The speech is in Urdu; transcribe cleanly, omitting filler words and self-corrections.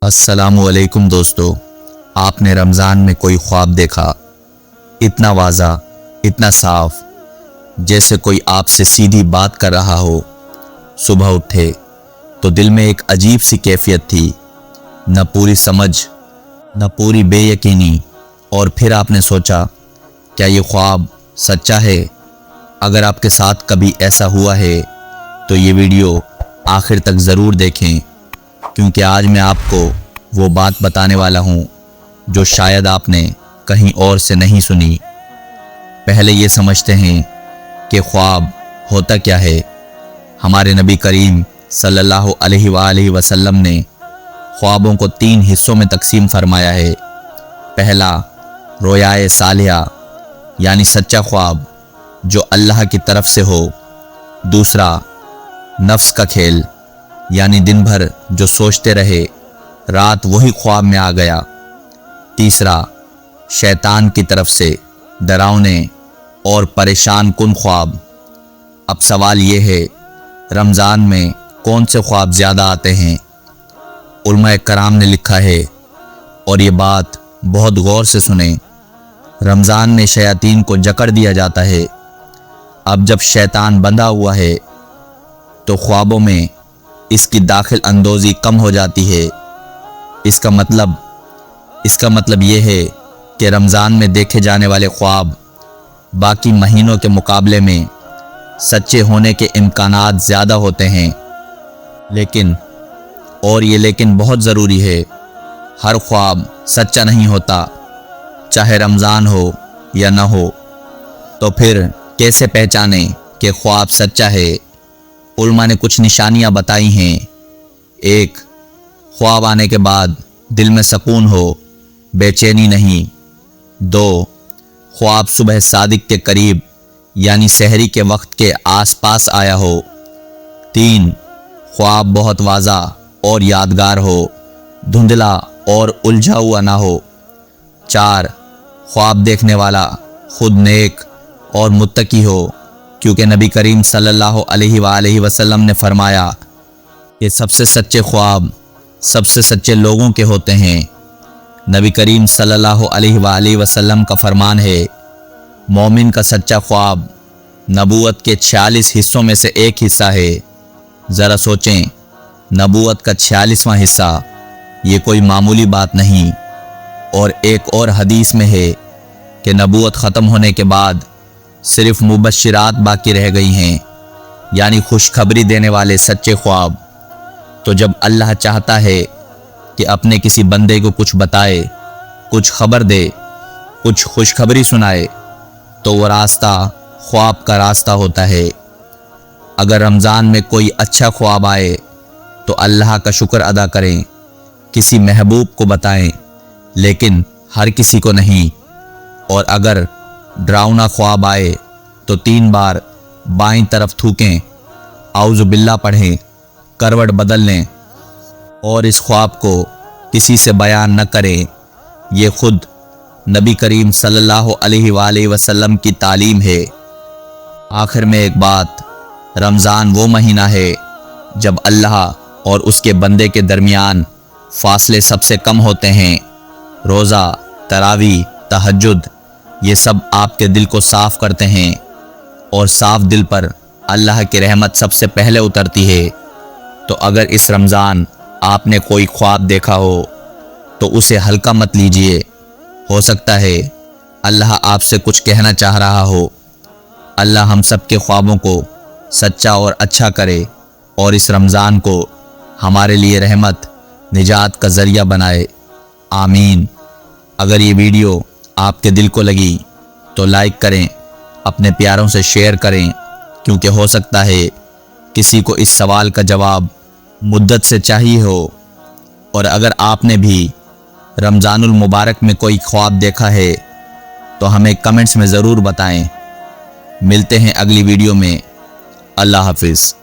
السلام علیکم دوستو، آپ نے رمضان میں کوئی خواب دیکھا؟ اتنا واضح، اتنا صاف، جیسے کوئی آپ سے سیدھی بات کر رہا ہو۔ صبح اٹھے تو دل میں ایک عجیب سی کیفیت تھی، نہ پوری سمجھ نہ پوری بے یقینی۔ اور پھر آپ نے سوچا، کیا یہ خواب سچا ہے؟ اگر آپ کے ساتھ کبھی ایسا ہوا ہے تو یہ ویڈیو آخر تک ضرور دیکھیں، کیونکہ آج میں آپ کو وہ بات بتانے والا ہوں جو شاید آپ نے کہیں اور سے نہیں سنی۔ پہلے یہ سمجھتے ہیں کہ خواب ہوتا کیا ہے۔ ہمارے نبی کریم صلی اللہ علیہ وآلہ وسلم نے خوابوں کو 3 حصوں میں تقسیم فرمایا ہے۔ پہلا، رویائے صالحہ یعنی سچا خواب جو اللہ کی طرف سے ہو۔ دوسرا، نفس کا کھیل یعنی دن بھر جو سوچتے رہے، رات وہی خواب میں آ گیا۔ تیسرا، شیطان کی طرف سے ڈراؤنے اور پریشان کن خواب۔ اب سوال یہ ہے، رمضان میں کون سے خواب زیادہ آتے ہیں؟ علماء کرام نے لکھا ہے، اور یہ بات بہت غور سے سنیں، رمضان میں شیاطین کو جکڑ دیا جاتا ہے۔ اب جب شیطان بندھا ہوا ہے تو خوابوں میں اس کی داخل اندوزی کم ہو جاتی ہے۔ اس کا مطلب یہ ہے کہ رمضان میں دیکھے جانے والے خواب باقی مہینوں کے مقابلے میں سچے ہونے کے امکانات زیادہ ہوتے ہیں۔ لیکن بہت ضروری ہے، ہر خواب سچا نہیں ہوتا، چاہے رمضان ہو یا نہ ہو۔ تو پھر کیسے پہچانیں کہ خواب سچا ہے؟ علماء نے کچھ نشانیاں بتائی ہیں۔ 1، خواب آنے کے بعد دل میں سکون ہو، بے چینی نہیں۔ 2، خواب صبح صادق کے قریب یعنی سحری کے وقت کے آس پاس آیا ہو۔ 3، خواب بہت واضح اور یادگار ہو، دھندلا اور الجھا ہوا نہ ہو۔ 4، خواب دیکھنے والا خود نیک اور متقی ہو، کیونکہ نبی کریم صلی اللہ علیہ وآلہ وسلم نے فرمایا کہ سب سے سچے خواب سب سے سچے لوگوں کے ہوتے ہیں۔ نبی کریم صلی اللہ علیہ وآلہ وسلم کا فرمان ہے، مومن کا سچا خواب نبوت کے 46 حصوں میں سے ایک حصہ ہے۔ ذرا سوچیں، نبوت کا 46واں حصہ، یہ کوئی معمولی بات نہیں۔ اور ایک اور حدیث میں ہے کہ نبوت ختم ہونے کے بعد صرف مبشرات باقی رہ گئی ہیں، یعنی خوشخبری دینے والے سچے خواب۔ تو جب اللہ چاہتا ہے کہ اپنے کسی بندے کو کچھ بتائے، کچھ خبر دے، کچھ خوشخبری سنائے، تو وہ راستہ خواب کا راستہ ہوتا ہے۔ اگر رمضان میں کوئی اچھا خواب آئے تو اللہ کا شکر ادا کریں، کسی محبوب کو بتائیں، لیکن ہر کسی کو نہیں۔ اور اگر ڈراؤنا خواب آئے تو 3 بار بائیں طرف تھوکیں، اعوذ باللہ پڑھیں، کروٹ بدل لیں، اور اس خواب کو کسی سے بیان نہ کریں۔ یہ خود نبی کریم صلی اللہ علیہ وآلہ وسلم کی تعلیم ہے۔ آخر میں ایک بات، رمضان وہ مہینہ ہے جب اللہ اور اس کے بندے کے درمیان فاصلے سب سے کم ہوتے ہیں۔ روزہ، تراویح، تہجد، یہ سب آپ کے دل کو صاف کرتے ہیں، اور صاف دل پر اللہ کی رحمت سب سے پہلے اترتی ہے۔ تو اگر اس رمضان آپ نے کوئی خواب دیکھا ہو تو اسے ہلکا مت لیجئے، ہو سکتا ہے اللہ آپ سے کچھ کہنا چاہ رہا ہو۔ اللہ ہم سب کے خوابوں کو سچا اور اچھا کرے، اور اس رمضان کو ہمارے لیے رحمت، نجات کا ذریعہ بنائے، آمین۔ اگر یہ ویڈیو آپ کے دل کو لگی تو لائک کریں، اپنے پیاروں سے شیئر کریں، کیونکہ ہو سکتا ہے کسی کو اس سوال کا جواب مدت سے چاہیے ہو۔ اور اگر آپ نے بھی رمضان المبارک میں کوئی خواب دیکھا ہے تو ہمیں کمنٹس میں ضرور بتائیں۔ ملتے ہیں اگلی ویڈیو میں۔ اللہ حافظ۔